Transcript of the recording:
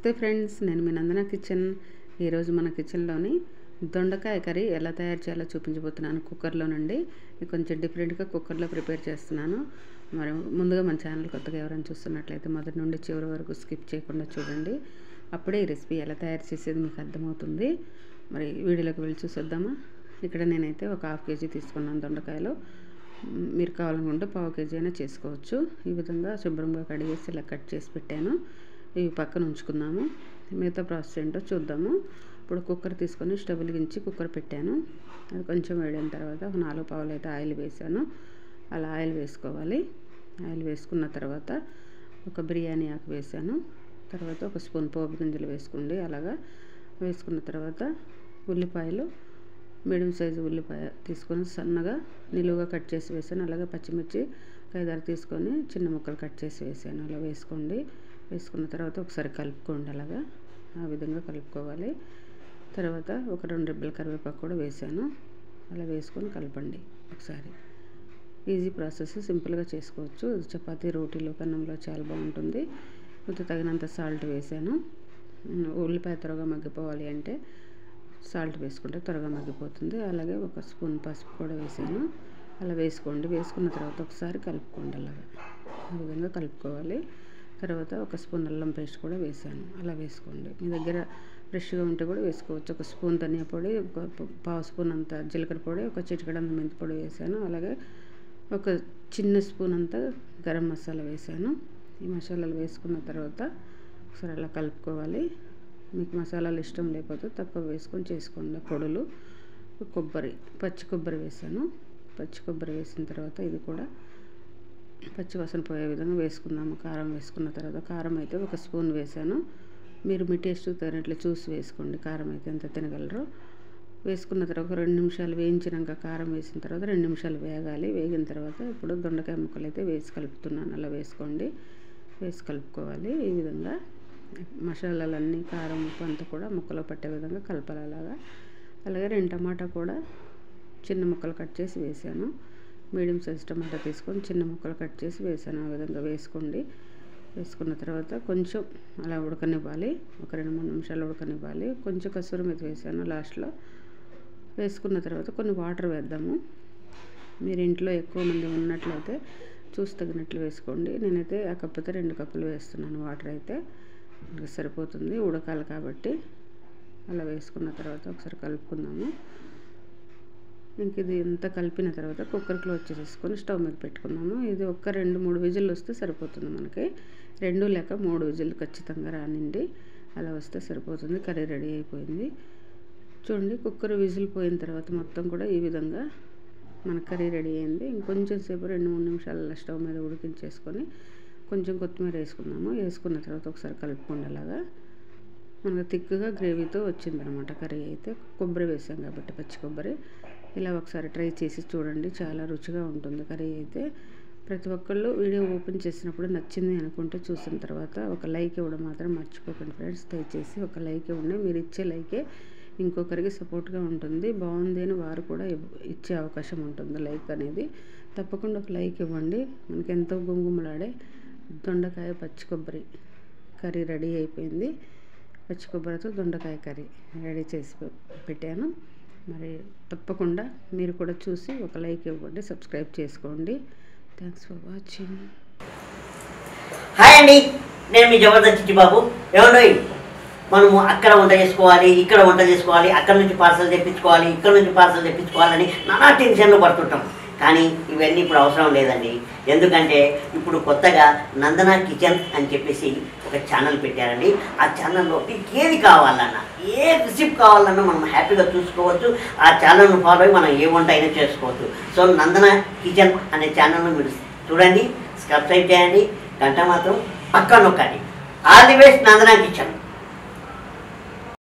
నమస్తే ఫ్రెండ్స్, నేను మీ నందన కిచెన్. ఈరోజు మన కిచెన్లోని దొండకాయ కర్రీ ఎలా తయారు చేయాలో చూపించబోతున్నాను. కుక్కర్లో నుండి కొంచెం డిఫరెంట్గా కుక్కర్లో ప్రిపేర్ చేస్తున్నాను. మరి ముందుగా మన ఛానల్ కొత్తగా ఎవరైనా చూస్తున్నట్లయితే మొదటి నుండి చివరి వరకు స్కిప్ చేయకుండా చూడండి. అప్పుడే ఈ రెసిపీ ఎలా తయారు చేసేది మీకు అర్థమవుతుంది. మరి వీడియోలోకి వెళ్ళి చూసేద్దామా. ఇక్కడ నేనైతే ఒక 1/2 kg తీసుకున్నాను దొండకాయలు. మీరు కావాలనుకుంటే 1/4 kg అయినా చేసుకోవచ్చు. ఈ విధంగా శుభ్రంగా కడిగేసి ఇలా కట్ చేసి పెట్టాను. ఇవి పక్కన ఉంచుకుందాము. మిగతా ప్రాసెస్ ఏంటో చూద్దాము. ఇప్పుడు కుక్కర్ తీసుకొని స్టవ్ వెలిగించి కుక్కర్ పెట్టాను. అది కొంచెం వేడిన తర్వాత ఒక 4 పావులు అయితే ఆయిల్ వేసాను. అలా ఆయిల్ వేసుకోవాలి. ఆయిల్ వేసుకున్న తర్వాత ఒక బిర్యానీ ఆకు వేసాను. తర్వాత ఒక స్పూన్ పోపు గింజలు వేసుకోండి. అలాగా వేసుకున్న తర్వాత ఉల్లిపాయలు, మీడియం సైజు ఉల్లిపాయ తీసుకొని సన్నగా నిలువుగా కట్ చేసి వేసాను. అలాగే పచ్చిమిర్చి 5-6 తీసుకొని చిన్న ముక్కలు కట్ చేసి వేసాను. అలా వేసుకోండి. వేసుకున్న తర్వాత ఒకసారి కలుపుకోండి. అలాగా ఆ విధంగా కలుపుకోవాలి. తర్వాత ఒక 2 రెబ్బల కరివేపాకు కూడా వేసాను. అలా వేసుకొని కలపండి ఒకసారి. ఈజీ ప్రాసెస్, సింపుల్గా చేసుకోవచ్చు. చపాతీ, రోటీలో, కన్నంలో చాలా బాగుంటుంది. కొంచెం తగినంత సాల్ట్ వేసాను. ఉల్లిపాయ త్వరగా మగ్గిపోవాలి అంటే సాల్ట్ వేసుకుంటే త్వరగా మగ్గిపోతుంది. అలాగే ఒక స్పూన్ పసుపు కూడా వేసాను. అలా వేసుకోండి. వేసుకున్న తర్వాత ఒకసారి కలుపుకోండి. అలాగా ఆ విధంగా కలుపుకోవాలి. తర్వాత ఒక స్పూన్ అల్లం పేస్ట్ కూడా వేసాను. అలా వేసుకోండి. మీ దగ్గర ఫ్రెష్గా ఉంటే కూడా వేసుకోవచ్చు. ఒక స్పూన్ ధనియా పొడి, ఒక 1/2 స్పూన్ అంత జీలకర్ర పొడి, ఒక చిటికెడంత మెంతి పొడి వేసాను. అలాగే ఒక చిన్న స్పూన్ అంత గరం మసాలా వేసాను. ఈ మసాలాలు వేసుకున్న తర్వాత ఒకసారి అలా కలుపుకోవాలి. మీకు మసాలాలు ఇష్టం లేకపోతే తక్కువ వేసుకొని చేసుకోండి. పొడులు, కొబ్బరి, పచ్చి కొబ్బరి వేసాను. పచ్చి కొబ్బరి వేసిన తర్వాత ఇది కూడా పచ్చి వాసన పోయే విధంగా వేసుకుందాము. కారం వేసుకున్న తర్వాత కారం అయితే ఒక స్పూన్ వేసాను. మీరు మీ టేస్ట్ తగినట్లు చూసి వేసుకోండి. కారం అయితే ఎంత తినగలరో. వేసుకున్న తర్వాత ఒక 2 నిమిషాలు వేయించినాక కారం వేసిన తర్వాత 2 నిమిషాలు వేగాలి. వేగిన తర్వాత ఇప్పుడు దొండకాయ ముక్కలు అయితే వేసి కలుపుతున్నాను. అలా వేసుకోండి. వేసి కలుపుకోవాలి. ఈ విధంగా మసాలాలన్నీ, కారం, ఉప్పు అంతా కూడా ముక్కలో పట్టే విధంగా కలపాలి. అలాగే 2 టమాటా కూడా చిన్న ముక్కలు కట్ చేసి వేసాను. మీడియం సైజ్ టమాటా తీసుకొని చిన్న ముక్కలు కట్ చేసి వేసాను. ఆ విధంగా వేసుకోండి. వేసుకున్న తర్వాత కొంచెం అలా ఉడకనివ్వాలి. ఒక 2-3 నిమిషాలు ఉడకనివ్వాలి. కొంచెం కసూరి మేతి వేసాను లాస్ట్లో. వేసుకున్న తర్వాత కొన్ని వాటర్ వేద్దాము. మీరు ఇంట్లో ఎక్కువ మంది ఉన్నట్లయితే చూసి తగినట్లు వేసుకోండి. నేనైతే ఆ కప్పుతో 2 కప్పులు వేస్తున్నాను. వాటర్ అయితే సరిపోతుంది, ఉడకాలి కాబట్టి. అలా వేసుకున్న తర్వాత ఒకసారి కలుపుకుందాము. ఇంక ఇది అంతా కలిపిన తర్వాత కుక్కర్ క్లోజ్ చేసేసుకొని స్టవ్ మీద పెట్టుకుందాము. ఇది ఒక 2-3 విజిల్లు వస్తే సరిపోతుంది మనకి. 2 లేక 3 విజిల్లు ఖచ్చితంగా రానిండి. అలా వస్తే సరిపోతుంది. కర్రీ రెడీ అయిపోయింది. చూడండి, కుక్కర్ విజిల్ పోయిన తర్వాత మొత్తం కూడా ఈ విధంగా మన కర్రీ రెడీ అయింది. ఇంకొంచెం సేపు 2-3 నిమిషాలు స్టవ్ మీద ఉడికించేసుకొని కొంచెం కొత్తిమీర వేసుకుందాము. వేసుకున్న తర్వాత ఒకసారి కలుపుకోండి. అలాగా మనకు థిక్గా గ్రేవీతో వచ్చిందనమాట కర్రీ అయితే. కొబ్బరి వేసాం కాబట్టి, పచ్చి కొబ్బరి. ఇలా ఒకసారి ట్రై చేసి చూడండి. చాలా రుచిగా ఉంటుంది కర్రీ అయితే. ప్రతి ఒక్కళ్ళు వీడియో ఓపెన్ చేసినప్పుడు నచ్చింది అనుకుంటే చూసిన తర్వాత ఒక లైక్ ఇవ్వడం మాత్రం మర్చిపోకండి ఫ్రెండ్స్. దయచేసి ఒక లైక్ ఇవ్వండి. మీరు ఇచ్చే లైకే ఇంకొకరికి సపోర్ట్గా ఉంటుంది. బాగుంది అని వారు కూడా ఇచ్చే అవకాశం ఉంటుంది. లైక్ అనేది తప్పకుండా ఒక లైక్ ఇవ్వండి. మనకి ఎంతో గుమగుమలాడే దొండకాయ పచ్చి కొబ్బరి కర్రీ రెడీ అయిపోయింది. పచ్చి కొబ్బరితో దొండకాయ కర్రీ రెడీ చేసి పెట్టాను. మరి తప్పకుండా మీరు కూడా చూసి ఒక లైక్ ఇవ్వండి, సబ్స్క్రైబ్ చేసుకోండి. Thanks for watching. హాయ్ అండి, నేను మీ జబర్దస్త్ చిట్టిబాబు. ఏమండి, మనము అక్కడ వంట చేసుకోవాలి, ఇక్కడ వంట చేసుకోవాలి, అక్కడ నుంచి పార్సల్ తెప్పించుకోవాలి, ఇక్కడ నుంచి పార్సల్ తెప్పించుకోవాలని నానా టెన్షన్లు పడుతుంటాం. కానీ ఇవన్నీ ఇప్పుడు అవసరం లేదండి. ఎందుకంటే ఇప్పుడు కొత్తగా నందన కిచెన్ అని చెప్పేసి ఒక ఛానల్ పెట్టారండి. ఆ ఛానల్లో ఏది కావాలన్నా, ఏ రెసిపీ కావాలన్నా మనం హ్యాపీగా చూసుకోవచ్చు. ఆ ఛానల్ను ఫాలో అయ్యి మనం ఏ వంట అయినా చేసుకోవచ్చు. సో నందన కిచెన్ అనే ఛానల్ను మీరు చూడండి, సబ్స్క్రైబ్ చేయండి, గంట మాత్రం పక్కా నొక్కండి. All the best Nandana kitchen.